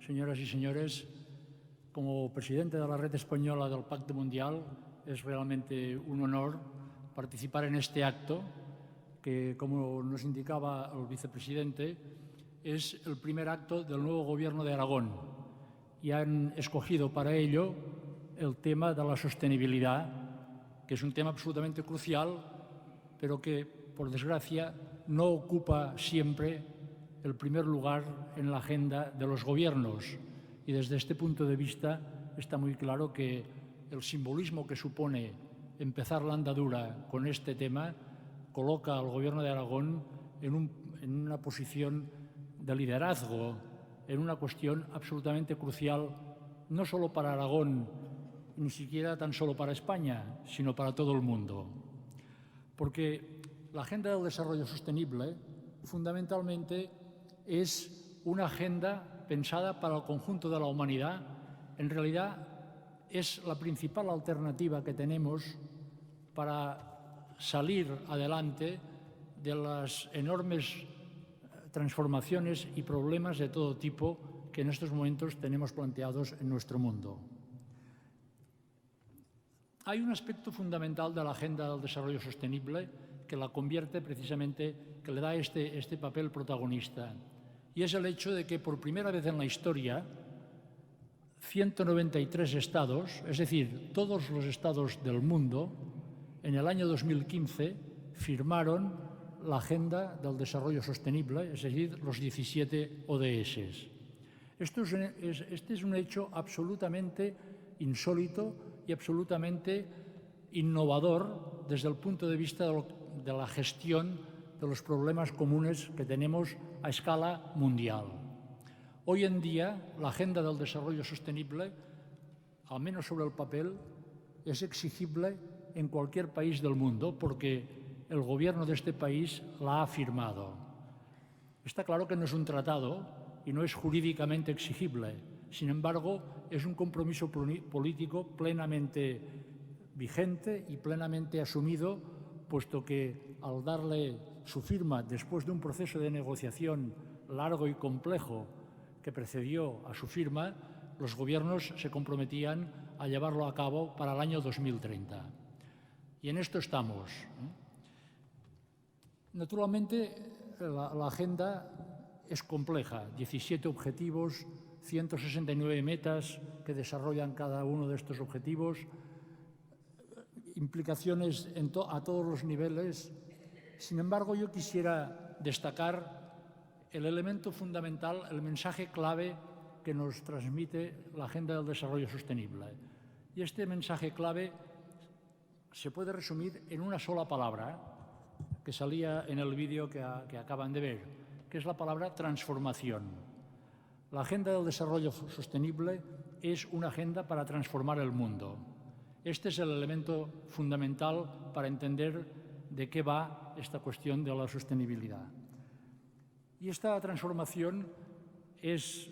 señoras y señores, como presidente de la Red Española del Pacto Mundial, es realmente un honor participar en este acto que, como nos indicaba el vicepresidente, es el primer acto del nuevo Gobierno de Aragón y han escogido para ello el tema de la sostenibilidad, que es un tema absolutamente crucial, pero que, por desgracia, no ocupa siempre el primer lugar en la agenda de los gobiernos. Y desde este punto de vista está muy claro que el simbolismo que supone empezar la andadura con este tema coloca al Gobierno de Aragón en una posición de liderazgo, en una cuestión absolutamente crucial, no solo para Aragón, ni siquiera tan solo para España, sino para todo el mundo. Porque la Agenda del Desarrollo Sostenible, fundamentalmente, es una agenda pensada para el conjunto de la humanidad. En realidad, es la principal alternativa que tenemos para salir adelante de las enormes transformaciones y problemas de todo tipo que en estos momentos tenemos planteados en nuestro mundo. Hay un aspecto fundamental de la Agenda del Desarrollo Sostenible que la convierte precisamente, que le da este papel protagonista, y es el hecho de que por primera vez en la historia 193 estados, es decir, todos los estados del mundo, en el año 2015 firmaron la Agenda del Desarrollo Sostenible, es decir, los 17 ODS. Este es un hecho absolutamente insólito y absolutamente innovador desde el punto de vista de la gestión de los problemas comunes que tenemos a escala mundial. Hoy en día, la Agenda del Desarrollo Sostenible, al menos sobre el papel, es exigible en cualquier país del mundo porque el gobierno de este país la ha firmado. Está claro que no es un tratado y no es jurídicamente exigible. Sin embargo, es un compromiso político plenamente vigente y plenamente asumido, puesto que al darle su firma después de un proceso de negociación largo y complejo que precedió a su firma, los gobiernos se comprometían a llevarlo a cabo para el año 2030. Y en esto estamos. Naturalmente, la agenda es compleja, 17 objetivos, 169 metas que desarrollan cada uno de estos objetivos, implicaciones a todos los niveles. Sin embargo, yo quisiera destacar el elemento fundamental, el mensaje clave que nos transmite la Agenda del Desarrollo Sostenible. Y este mensaje clave se puede resumir en una sola palabra que salía en el vídeo que acaban de ver, que es la palabra transformación. La Agenda del Desarrollo Sostenible es una agenda para transformar el mundo. Este es el elemento fundamental para entender de qué va esta cuestión de la sostenibilidad. Y esta transformación es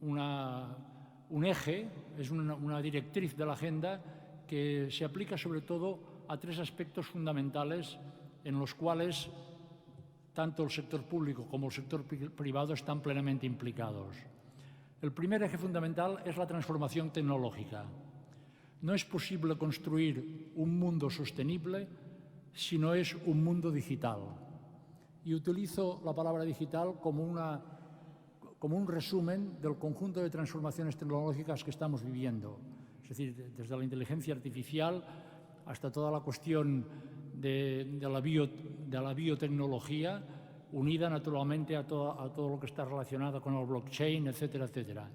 un eje, es una directriz de la agenda que se aplica sobre todo a tres aspectos fundamentales en los cuales tanto el sector público como el sector privado están plenamente implicados. El primer eje fundamental es la transformación tecnológica. No es posible construir un mundo sostenible si no es un mundo digital. Y utilizo la palabra digital como un resumen del conjunto de transformaciones tecnológicas que estamos viviendo. Es decir, desde la inteligencia artificial hasta toda la cuestión de la biotecnología, unida naturalmente a todo lo que está relacionado con el blockchain, etcétera, etcétera.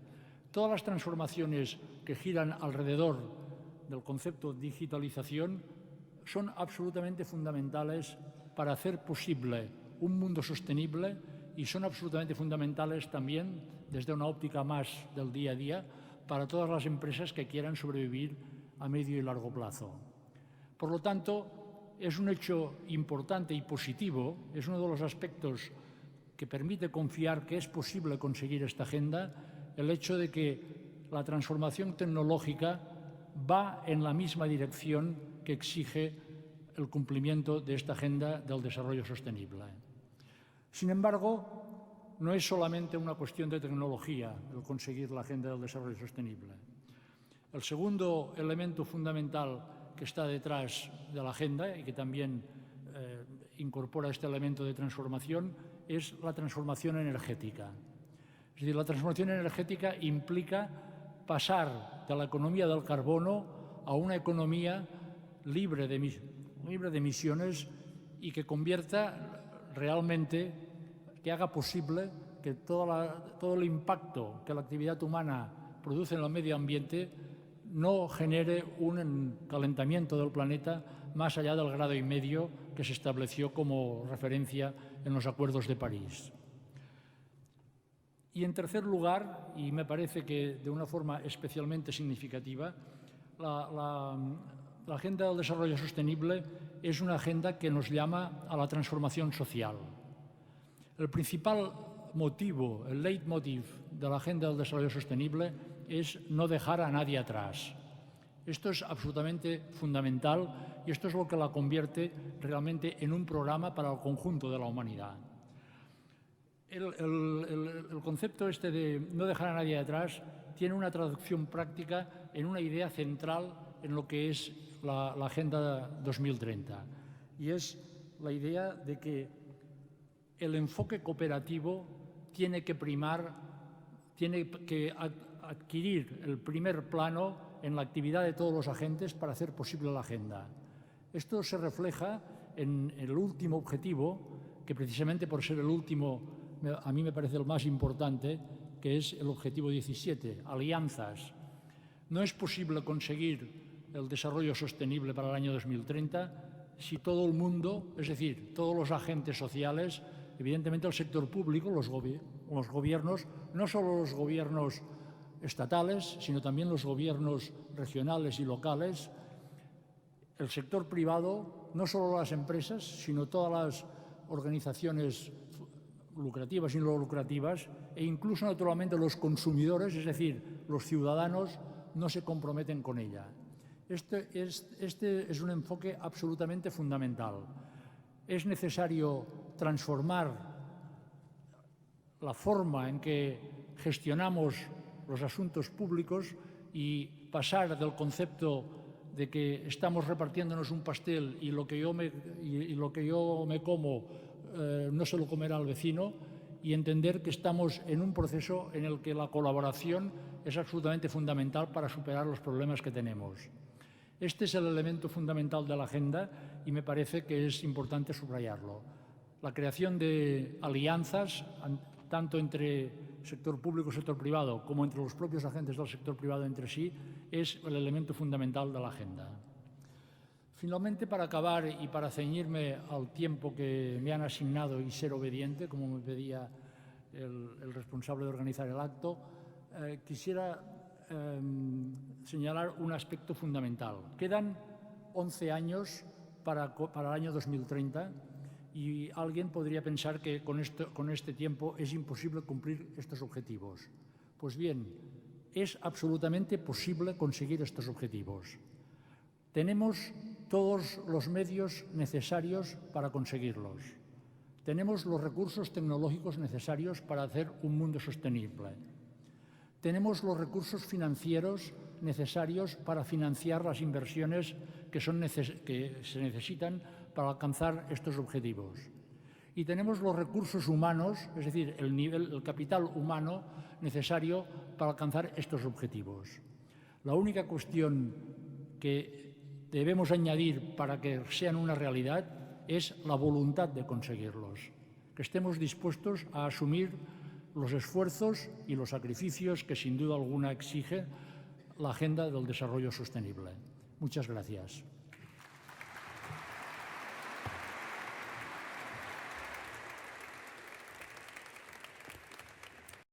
Todas las transformaciones que giran alrededor del concepto de digitalización son absolutamente fundamentales para hacer posible un mundo sostenible y son absolutamente fundamentales también, desde una óptica más del día a día, para todas las empresas que quieran sobrevivir a medio y largo plazo. Por lo tanto, es un hecho importante y positivo, es uno de los aspectos que permite confiar que es posible conseguir esta agenda, el hecho de que la transformación tecnológica va en la misma dirección que exige el cumplimiento de esta agenda del desarrollo sostenible. Sin embargo, no es solamente una cuestión de tecnología el conseguir la Agenda del Desarrollo Sostenible. El segundo elemento fundamental que está detrás de la Agenda y que también incorpora este elemento de transformación es la transformación energética. Es decir, la transformación energética implica pasar de la economía del carbono a una economía libre de emisiones y que convierta realmente, que haga posible que todo el impacto que la actividad humana produce en el medio ambiente no genere un calentamiento del planeta más allá del 1,5 grados que se estableció como referencia en los acuerdos de París. Y en tercer lugar, y me parece que de una forma especialmente significativa, la Agenda del Desarrollo Sostenible es una agenda que nos llama a la transformación social. El principal motivo, el leitmotiv de la Agenda del Desarrollo Sostenible es no dejar a nadie atrás. Esto es absolutamente fundamental y esto es lo que la convierte realmente en un programa para el conjunto de la humanidad. El concepto este de no dejar a nadie atrás tiene una traducción práctica en una idea central en lo que es la Agenda 2030 y es la idea de que el enfoque cooperativo tiene que primar, tiene que adquirir el primer plano en la actividad de todos los agentes para hacer posible la agenda. Esto se refleja en el último objetivo, que precisamente por ser el último a mí me parece el más importante, que es el objetivo 17, alianzas. No es posible conseguir el desarrollo sostenible para el año 2030 si todo el mundo, es decir, todos los agentes sociales, evidentemente el sector público, los gobiernos, no solo los gobiernos estatales, sino también los gobiernos regionales y locales, el sector privado, no solo las empresas, sino todas las organizaciones lucrativas y no lucrativas, e incluso naturalmente los consumidores, es decir, los ciudadanos, no se comprometen con ella. Este es un enfoque absolutamente fundamental. Es necesario transformar la forma en que gestionamos los asuntos públicos y pasar del concepto de que estamos repartiéndonos un pastel y lo que yo me como no se lo comerá al vecino, y entender que estamos en un proceso en el que la colaboración es absolutamente fundamental para superar los problemas que tenemos. Este es el elemento fundamental de la agenda y me parece que es importante subrayarlo. La creación de alianzas, tanto entre sector público y sector privado, como entre los propios agentes del sector privado entre sí, es el elemento fundamental de la agenda. Finalmente, para acabar y para ceñirme al tiempo que me han asignado y ser obediente, como me pedía el responsable de organizar el acto, quisiera señalar un aspecto fundamental. Quedan 11 años para el año 2030 y alguien podría pensar que con este tiempo es imposible cumplir estos objetivos. Pues bien, es absolutamente posible conseguir estos objetivos. Tenemos todos los medios necesarios para conseguirlos. Tenemos los recursos tecnológicos necesarios para hacer un mundo sostenible. Tenemos los recursos financieros necesarios para financiar las inversiones que se necesitan para alcanzar estos objetivos. Y tenemos los recursos humanos, es decir, el capital humano necesario para alcanzar estos objetivos. La única cuestión que debemos añadir para que sean una realidad es la voluntad de conseguirlos, que estemos dispuestos a asumir los esfuerzos y los sacrificios que sin duda alguna exige la Agenda del Desarrollo Sostenible. Muchas gracias.